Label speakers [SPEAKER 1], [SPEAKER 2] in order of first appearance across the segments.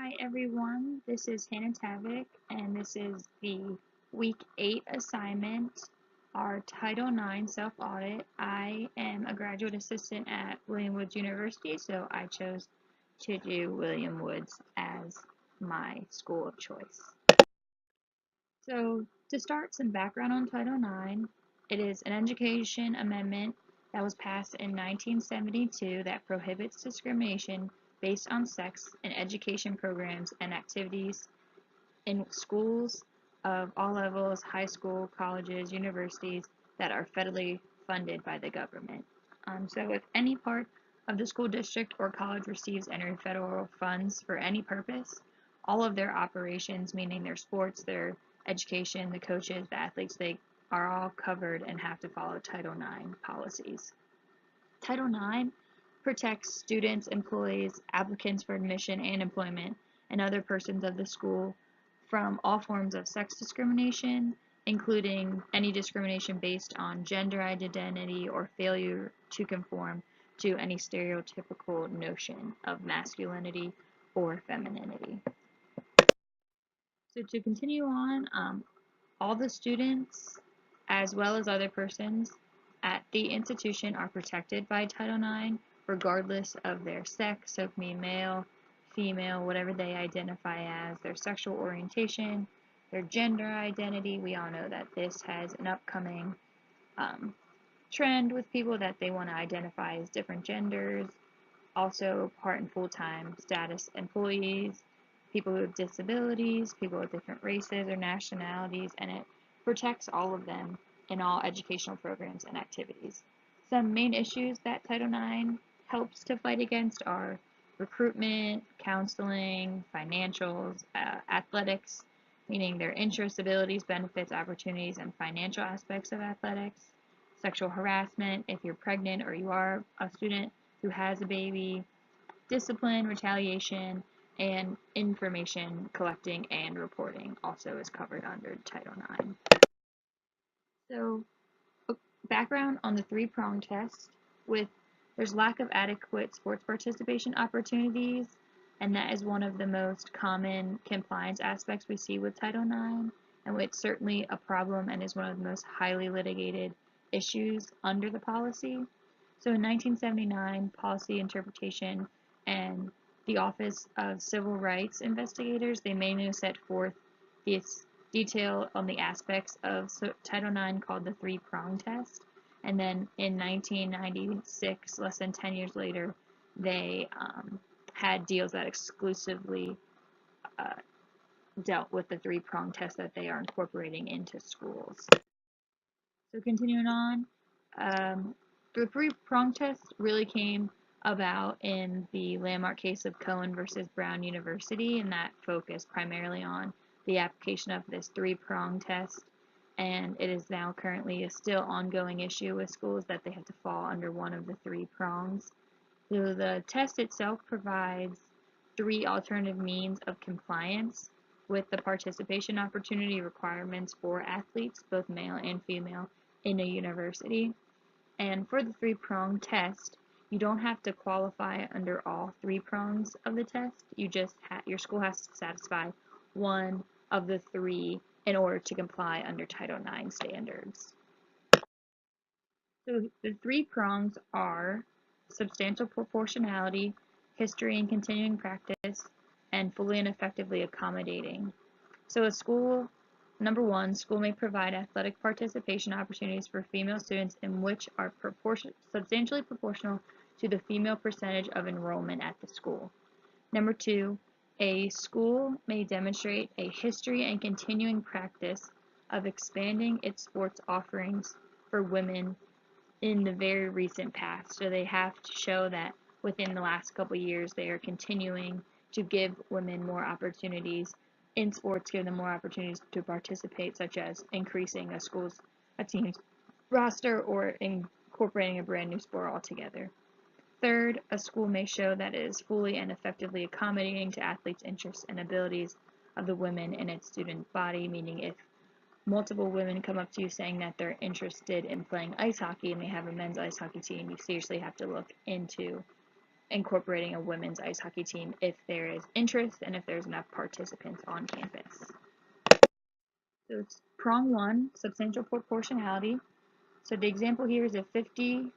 [SPEAKER 1] Hi everyone, this is Hannah Tavik, and this is the Week 8 assignment, our Title IX self-audit. I am a graduate assistant at William Woods University, so I chose to do William Woods as my school of choice. So to start, some background on Title IX. It is an education amendment that was passed in 1972 that prohibits discrimination based on sex in education programs and activities in schools of all levels, high school, colleges, universities that are federally funded by the government. So if any part of the school district or college receives any federal funds for any purpose, all of their operations, meaning their sports, their education, the coaches, the athletes, they are all covered and have to follow Title IX policies. Title IX protects students, employees, applicants for admission and employment, and other persons of the school from all forms of sex discrimination, including any discrimination based on gender identity or failure to conform to any stereotypical notion of masculinity or femininity. So to continue on, all the students, as well as other persons at the institution, are protected by Title IX, regardless of their sex, so it can be male, female, whatever they identify as, their sexual orientation, their gender identity. We all know that this has an upcoming trend with people that they want to identify as different genders, also part and full-time status employees, people with disabilities, people with different races or nationalities, and it protects all of them in all educational programs and activities. Some main issues that Title IX helps to fight against are recruitment, counseling, financials, athletics, meaning their interests, abilities, benefits, opportunities, and financial aspects of athletics, sexual harassment if you're pregnant or you are a student who has a baby, discipline, retaliation, and information collecting and reporting also is covered under Title IX. So, background on the three-prong test with there's lack of adequate sports participation opportunities, and that is one of the most common compliance aspects we see with Title IX, and it's certainly a problem and is one of the most highly litigated issues under the policy. So in 1979, policy interpretation and the Office of Civil Rights Investigators, they mainly set forth this detail on the aspects of Title IX called the three-prong test. And then in 1996, less than 10 years later, they had deals that exclusively dealt with the three-prong test that they are incorporating into schools. So continuing on, the three-prong test really came about in the landmark case of Cohen versus Brown University, and that focused primarily on the application of this three-prong test, and it is now currently a still ongoing issue with schools that they have to fall under one of the three prongs. So the test itself provides three alternative means of compliance with the participation opportunity requirements for athletes, both male and female, in a university. And for the three-prong test, you don't have to qualify under all three prongs of the test. You just your school has to satisfy one of the three in order to comply under Title IX standards. So the three prongs are substantial proportionality, history and continuing practice, and fully and effectively accommodating. So a school, number one, school may provide athletic participation opportunities for female students in which are substantially proportional to the female percentage of enrollment at the school. Number two, a school may demonstrate a history and continuing practice of expanding its sports offerings for women in the very recent past. So they have to show that within the last couple years they are continuing to give women more opportunities in sports, give them more opportunities to participate, such as increasing a team's roster or incorporating a brand new sport altogether. Third, a school may show that it is fully and effectively accommodating to athletes' interests and abilities of the women in its student body, meaning if multiple women come up to you saying that they're interested in playing ice hockey and they have a men's ice hockey team, you seriously have to look into incorporating a women's ice hockey team if there is interest and if there's enough participants on campus. So it's prong 1, substantial proportionality. So the example here is if 50%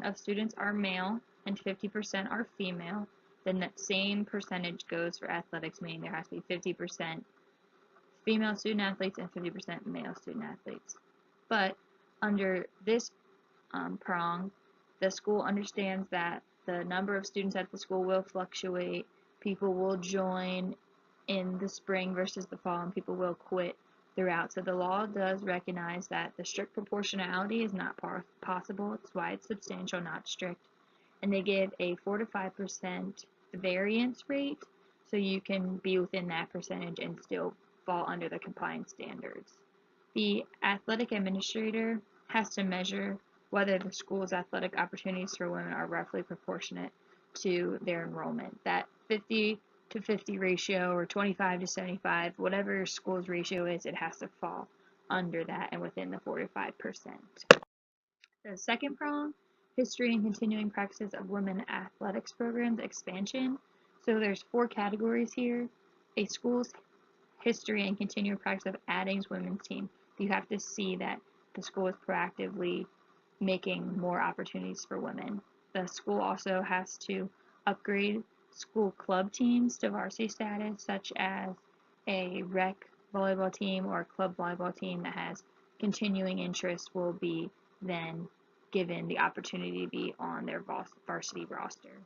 [SPEAKER 1] of students are male and 50% are female, then that same percentage goes for athletics, meaning there has to be 50% female student athletes and 50% male student athletes. But under this prong, the school understands that the number of students at the school will fluctuate, people will join in the spring versus the fall, and people will quit throughout. So the law does recognize that the strict proportionality is not possible. It's why it's substantial, not strict. And they give a 4 to 5% variance rate, so you can be within that percentage and still fall under the compliance standards. The athletic administrator has to measure whether the school's athletic opportunities for women are roughly proportionate to their enrollment. That 50 to 50 ratio or 25 to 75, whatever your school's ratio is, it has to fall under that and within the 4 to 5%. The second prong, history and continuing practices of women athletics programs expansion. So there's 4 categories here. A school's history and continuing practice of adding women's team. You have to see that the school is proactively making more opportunities for women. The school also has to upgrade school club teams to varsity status, such as a rec volleyball team or a club volleyball team that has continuing interest will be then given the opportunity to be on their varsity roster.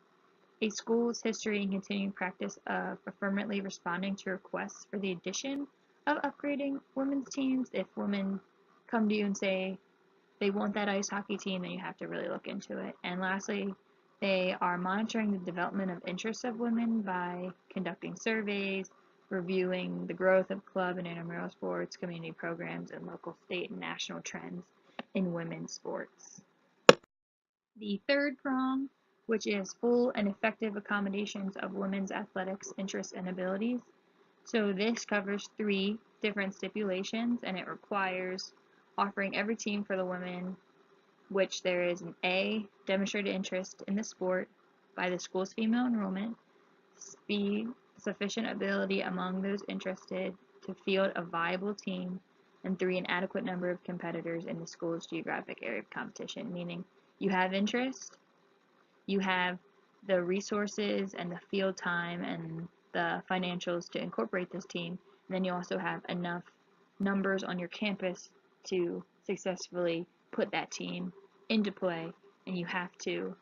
[SPEAKER 1] A school's history and continuing practice of affirmatively responding to requests for the addition of upgrading women's teams. If women come to you and say they want that ice hockey team, then you have to really look into it. And lastly, they are monitoring the development of interests of women by conducting surveys, reviewing the growth of club and intramural sports, community programs, and local, state, and national trends in women's sports. The third prong, which is full and effective accommodations of women's athletics interests and abilities. So this covers 3 different stipulations, and it requires offering every team for the women which there is an A, demonstrated interest in the sport by the school's female enrollment, B, sufficient ability among those interested to field a viable team, and 3, an adequate number of competitors in the school's geographic area of competition, meaning you have interest, you have the resources and the field time and the financials to incorporate this team, and then you also have enough numbers on your campus to successfully put that team into play, and you have to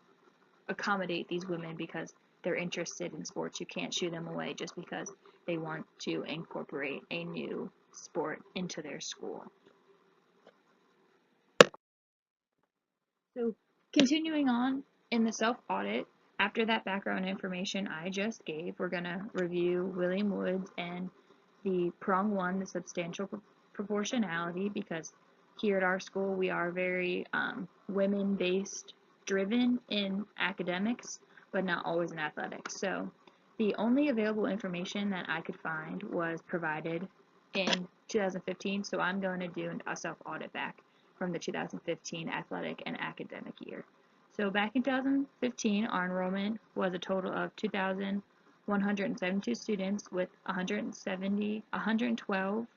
[SPEAKER 1] accommodate these women because they're interested in sports. You can't shoo them away just because they want to incorporate a new sport into their school. So continuing on in the self-audit, after that background information I just gave, we're going to review William Woods and the prong 1, the substantial proportionality, because here at our school we are very women-based driven in academics, but not always in athletics. So the only available information that I could find was provided in 2015, so I'm going to do a self-audit back from the 2015 athletic and academic year. So back in 2015, our enrollment was a total of 2,172 students, with 712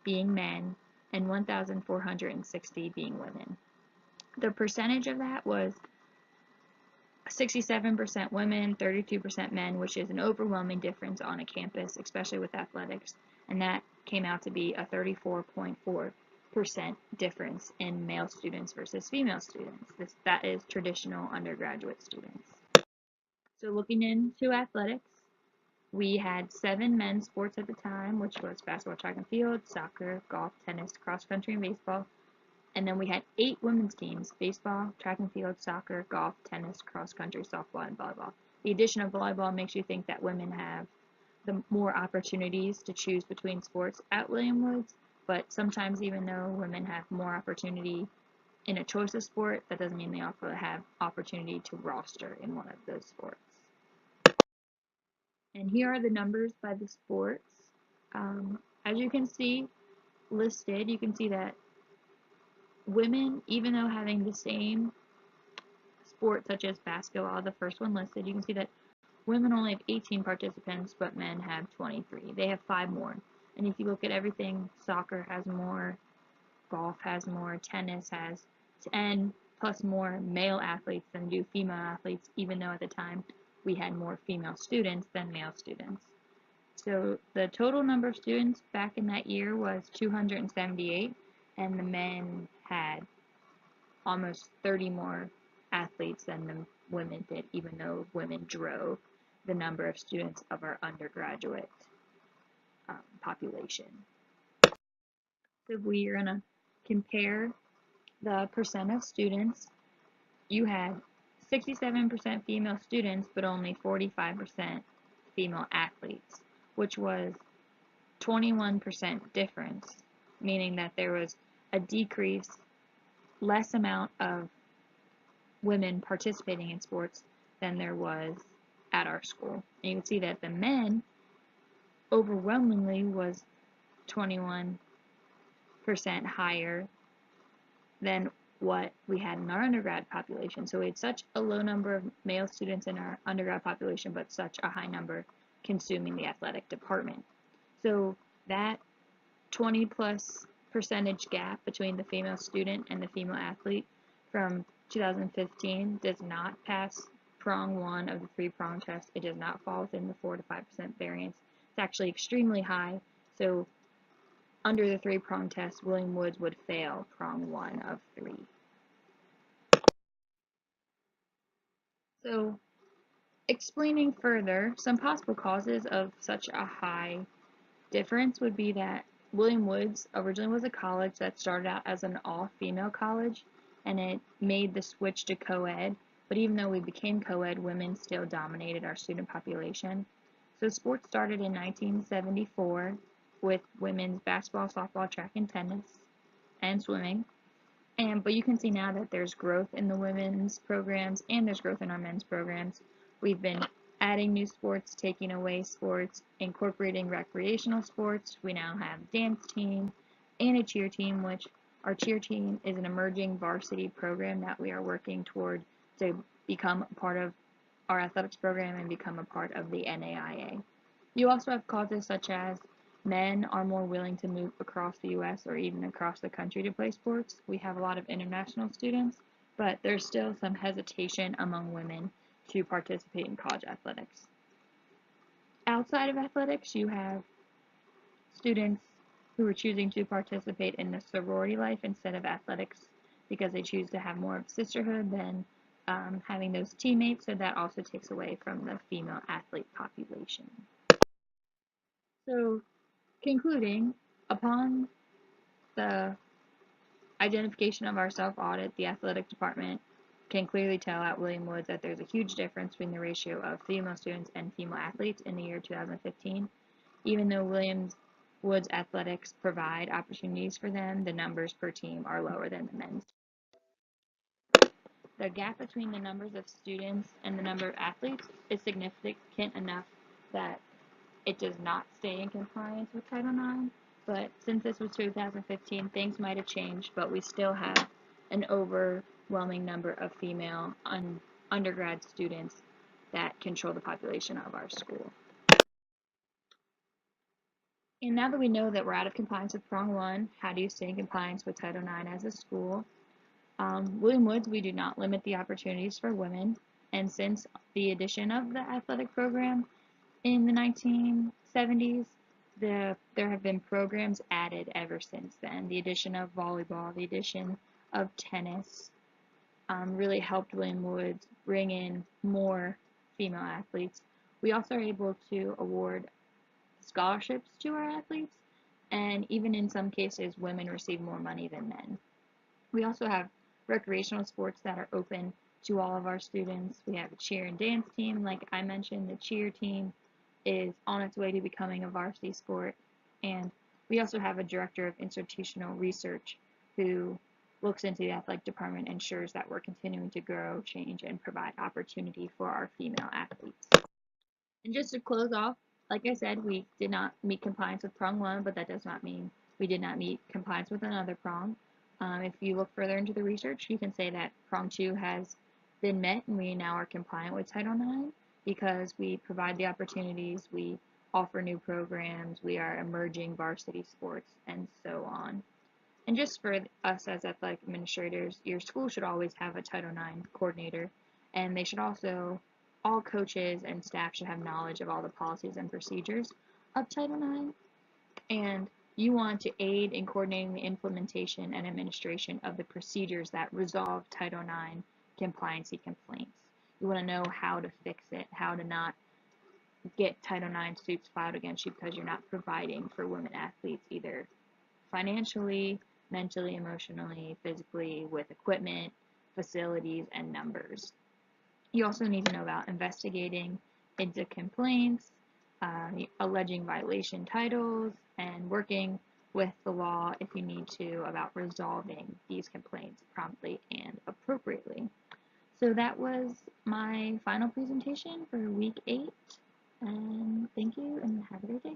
[SPEAKER 1] being men and 1,460 being women. The percentage of that was 67% women, 32% men, which is an overwhelming difference on a campus, especially with athletics, and that came out to be a 34.4% difference in male students versus female students. That is traditional undergraduate students. So looking into athletics, we had 7 men's sports at the time, which was basketball, track and field, soccer, golf, tennis, cross country, and baseball. And then we had 8 women's teams: baseball, track and field, soccer, golf, tennis, cross country, softball, and volleyball. The addition of volleyball makes you think that women have the more opportunities to choose between sports at William Woods, but sometimes even though women have more opportunity in a choice of sport, that doesn't mean they also have opportunity to roster in one of those sports. And here are the numbers by the sports. As you can see listed, you can see that women, even though having the same sports such as basketball, the first one listed, you can see that women only have 18 participants, but men have 23. They have 5 more. And if you look at everything, soccer has more, golf has more, tennis has 10 plus more male athletes than do female athletes, even though at the time we had more female students than male students. So the total number of students back in that year was 278, and the men had almost 30 more athletes than the women did, even though women drove the number of students of our undergraduate population. So if we are going to compare the percent of students, you had 67% female students, but only 45% female athletes, which was 21% difference, meaning that there was a decrease, less amount of women participating in sports than there was at our school. And you can see that the men overwhelmingly was 21% higher than what we had in our undergrad population. So we had such a low number of male students in our undergrad population, but such a high number consuming the athletic department. So that 20 plus percentage gap between the female student and the female athlete from 2015 does not pass prong 1 of the 3-prong test. It does not fall within the 4 to 5% variance. It's actually extremely high. So under the 3-prong test, William Woods would fail prong 1 of 3. So explaining further, some possible causes of such a high difference would be that William Woods originally was a college that started out as an all-female college, and it made the switch to co-ed, but even though we became co-ed, women still dominated our student population. So sports started in 1974 with women's basketball, softball, track, and tennis, and swimming. But you can see now that there's growth in the women's programs and there's growth in our men's programs. We've been adding new sports, taking away sports, incorporating recreational sports. We now have a dance team and a cheer team, which our cheer team is an emerging varsity program that we are working toward to become a part of our athletics program and become a part of the NAIA. You also have causes such as men are more willing to move across the U.S. or even across the country to play sports. We have a lot of international students, but there's still some hesitation among women to participate in college athletics. Outside of athletics, you have students who are choosing to participate in the sorority life instead of athletics because they choose to have more of sisterhood than having those teammates, so that also takes away from the female athlete population. So, concluding, upon the identification of our self-audit, the athletic department can clearly tell at William Woods that there's a huge difference between the ratio of female students and female athletes in the year 2015. Even though William Woods athletics provide opportunities for them, the numbers per team are lower than the men's. The gap between the numbers of students and the number of athletes is significant enough that it does not stay in compliance with Title IX, but since this was 2015, things might have changed, but we still have an overwhelming number of female undergrad students that control the population of our school. And now that we know that we're out of compliance with prong 1, how do you stay in compliance with Title IX as a school? William Woods, we do not limit the opportunities for women, and since the addition of the athletic program in the 1970s, there have been programs added ever since then. The addition of volleyball, the addition of tennis really helped William Woods bring in more female athletes. We also are able to award scholarships to our athletes, and even in some cases, women receive more money than men. We also have recreational sports that are open to all of our students. We have a cheer and dance team. Like I mentioned, the cheer team is on its way to becoming a varsity sport. And we also have a director of institutional research who looks into the athletic department and ensures that we're continuing to grow, change, and provide opportunity for our female athletes. And just to close off, like I said, we did not meet compliance with prong 1, but that does not mean we did not meet compliance with another prong. If you look further into the research, you can say that prong 2 has been met, and we now are compliant with Title IX because we provide the opportunities, we offer new programs, we are emerging varsity sports, and so on. And just for us as athletic administrators, your school should always have a Title IX coordinator, and they should also, all coaches and staff should have knowledge of all the policies and procedures of Title IX, and you want to aid in coordinating the implementation and administration of the procedures that resolve Title IX compliancy complaints. You want to know how to fix it, how to not get Title IX suits filed against you because you're not providing for women athletes either financially, mentally, emotionally, physically, with equipment, facilities, and numbers. You also need to know about investigating into complaints, alleging violation titles, and working with the law if you need to about resolving these complaints promptly and appropriately. So that was my final presentation for week 8, and thank you and have a great day.